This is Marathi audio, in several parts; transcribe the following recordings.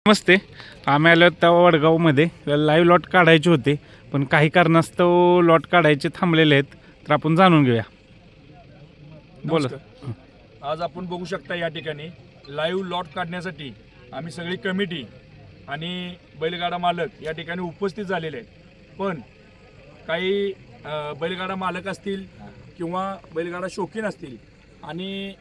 नमस्ते. आम्ही आलो त्या वडगावमध्ये लाईव्ह लॉट काढायचे होते, पण काही कारणास्तव लॉट काढायचे थांबलेले आहेत. तर आपण जाणून घेऊया. बोला. नमस्कार. आज आपण बघू शकता या ठिकाणी लाईव्ह लॉट काढण्यासाठी आम्ही सगळी कमिटी आणि बैलगाडा मालक या ठिकाणी उपस्थित झालेले आहेत. पण काही बैलगाडा मालक असतील किंवा बैलगाडा शौकीन असतील आणि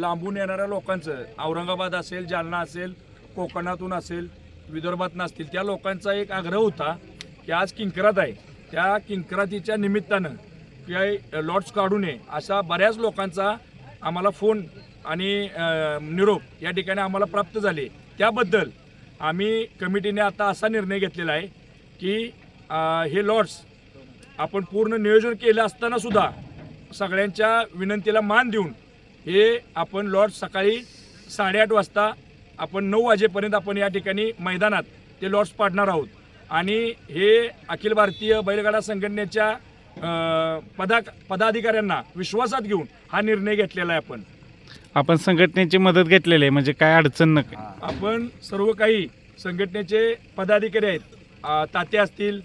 लांबून येणाऱ्या लोकांचं, औरंगाबाद असेल, जालना असेल, कोकणातून असेल, विदर्भातून असतील, त्या लोकांचा एक आग्रह होता की आज किंक्रात आहे, त्या किंक्रातीच्या निमित्तानं की लॉट्स काढू नये अशा बऱ्याच लोकांचा आम्हाला फोन आणि निरोप या ठिकाणी आम्हाला प्राप्त झाले. त्याबद्दल आम्ही कमिटीने आता असा निर्णय घेतलेला आहे की हे लॉट्स आपण पूर्ण नियोजन केलं असताना सुद्धा सगळ्यांच्या विनंतीला मान देऊन हे आपण लॉट्स सकाळी 8:30 वाजता आपण 9 वाजेपर्यंत आपण या ठिकाणी मैदानात ते लॉट्स पाडणार आहोत. आणि हे अखिल भारतीय बैलगाडा संघटनेच्या पदाधिकाऱ्यांना विश्वासात घेऊन हा निर्णय घेतलेला आहे. आपण संघटनेची मदत घेतलेली आहे, म्हणजे काय अडचण नका. आपण सर्व काही संघटनेचे पदाधिकारी आहेत, तात्या असतील,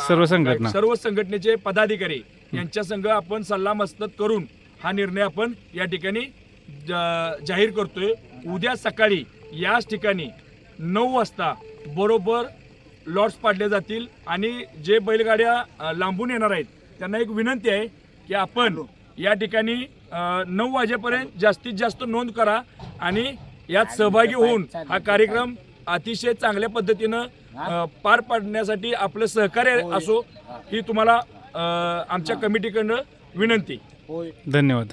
सर्व संघटनेचे पदाधिकारी यांच्या संघ आपण सल्लामसलत करून हा निर्णय आपण या ठिकाणी जाहीर करतोय. उद्या सकाळी याच ठिकाणी 9 वाजता बरोबर लॉट्स पाडले जातील. आणि जे बैलगाड्या लांबून येणार आहेत त्यांना एक विनंती आहे की आपण या ठिकाणी 9 वाजेपर्यंत जास्तीत जास्त नोंद करा आणि यात सहभागी होऊन हा कार्यक्रम अतिशय चांगल्या पद्धतीनं पार पाडण्यासाठी आपलं सहकार्य असो ही तुम्हाला आमच्या कमिटीकडनं विनंती. धन्यवाद.